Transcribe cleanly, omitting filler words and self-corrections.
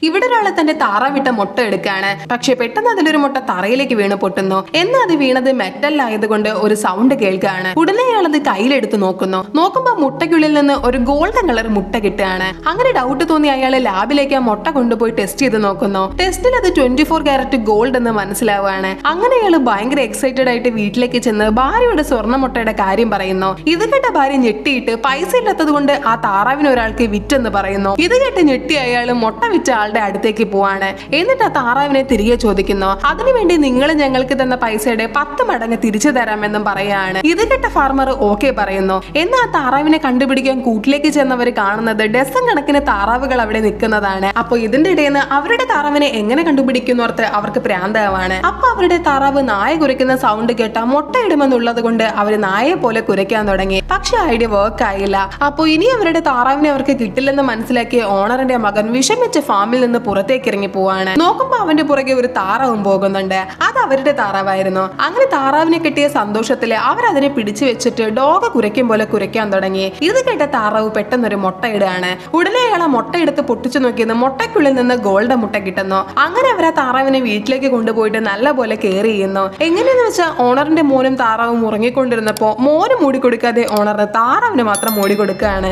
ഇവിടെ ഒരാള് തന്റെ താറാവിട്ട മുട്ട എടുക്കാണ്. പക്ഷെ പെട്ടെന്ന് അതിലൊരു മുട്ട തറയിലേക്ക് വീണ് പൊട്ടുന്നു. എന്നാൽ അത് വീണത് മെറ്റൽ ആയതുകൊണ്ട് ഒരു സൗണ്ട് കേൾക്കുകയാണ്. ഉടനെ അയാൾ അത് കയ്യിലെടുത്ത് നോക്കുമ്പോ മുട്ടയ്ക്കുള്ളിൽ നിന്ന് ഒരു ഗോൾഡൻ കളർ മുട്ട കിട്ടുകയാണ്. അങ്ങനെ ഡൗട്ട് തോന്നി അയാൾ ലാബിലേക്ക് ആ മുട്ട കൊണ്ടുപോയി ടെസ്റ്റ് ചെയ്ത് നോക്കുന്നു. ടെസ്റ്റിൽ അത് 24 കാരറ്റ് ഗോൾഡ് എന്ന് മനസ്സിലാവുകയാണ്. അങ്ങനെ അയാൾ ഭയങ്കര എക്സൈറ്റഡ് ആയിട്ട് വീട്ടിലേക്ക് ചെന്ന് ഭാര്യയുടെ സ്വർണ്ണ മുട്ടയുടെ കാര്യം പറയുന്നു. ഇത് കേട്ട ഭാര്യ ഞെട്ടിയിട്ട് പൈസ ഇല്ലാത്തത് കൊണ്ട് ആ താറാവിനെ ഒരാൾക്ക് വിറ്റെന്ന് പറയുന്നു. ഇത് കേട്ട് ഞെട്ടി അയാൾ മുട്ട വിറ്റ ആളുടെ അടുത്തേക്ക് പോവാണ്. എന്നിട്ട് ആ താറാവിനെ തിരികെ ചോദിക്കുന്നു. അതിനുവേണ്ടി നിങ്ങൾ ഞങ്ങൾക്ക് തന്ന പൈസയുടെ 10 മടങ്ങ് തിരിച്ചു തരാമെന്നും പറയാണ്. ഇത് കേട്ട ഫാർമർ ഓക്കെ പറയുന്നു. എന്നാൽ ആ താറാവിനെ കണ്ടുപിടിക്കാൻ കൂട്ടിലേക്ക് ചെന്നവർ കാണുന്നത് ഡസൻ കണക്കിന് താറാവുകൾ അവിടെ നിൽക്കുന്നതാണ്. അപ്പൊ ഇതിന്റെ ഇടയിൽ നിന്ന് അവരുടെ താറാവിനെ എങ്ങനെ കണ്ടുപിടിക്കുന്നോർത്ത് അവർക്ക് പ്രാന്താവാണ്. അപ്പൊ അവരുടെ താറാവ് നായ കുരയ്ക്കുന്ന സൗണ്ട് കേട്ട മുട്ടയിടുമെന്നുള്ളത് കൊണ്ട് അവര് നായയെ പോലെ കുരയ്ക്കാൻ തുടങ്ങി. പക്ഷെ ഐഡിയ വർക്ക് ആയില്ല. അപ്പൊ ഇനി അവരുടെ താറാവിനെ അവർക്ക് കിട്ടില്ലെന്ന് മനസ്സിലാക്കിയ ഓണറിന്റെ മകൻ വിഷമിച്ച് ഫാമിൽ നിന്ന് പുറത്തേക്ക് ഇറങ്ങി പോവാണ്. നോക്കുമ്പോ അവന്റെ പുറകെ ഒരു താറാവും പോകുന്നുണ്ട്. അത് അവരുടെ താറാവായിരുന്നു. അങ്ങനെ താറാവിനെ കിട്ടിയ സന്തോഷത്തില് അവരതിനെ പിടിച്ചു വെച്ചിട്ട് ഡോഗ് കുരയ്ക്കും പോലെ കുരയ്ക്കാൻ തുടങ്ങി. ഇത് കേട്ട താറാവ് പെട്ടെന്നൊരു മുട്ടയിടുകയാണ്. ഉടനെ അയാൾ ആ മുട്ട എടുത്ത് പൊട്ടിച്ചു നോക്കിയത് മുട്ടയ്ക്കുള്ളിൽ നിന്ന് ഗോൾഡ് മുട്ട കിട്ടുന്നു. അങ്ങനെ അവർ ആ താറാവിനെ വീട്ടിലേക്ക് കൊണ്ടുപോയിട്ട് നല്ല പോലെ കെയർ ചെയ്യുന്നു. എങ്ങനെയെന്ന് വെച്ചാൽ ഓണറിന്റെ മോനും താറാവും ഉറങ്ങിക്കൊണ്ടിരുന്നപ്പോ മോന് മൂടി കൊടുക്കാതെ ഓണറിന് താറാവിന് മാത്രം മൂടി കൊടുക്കുകയാണ്.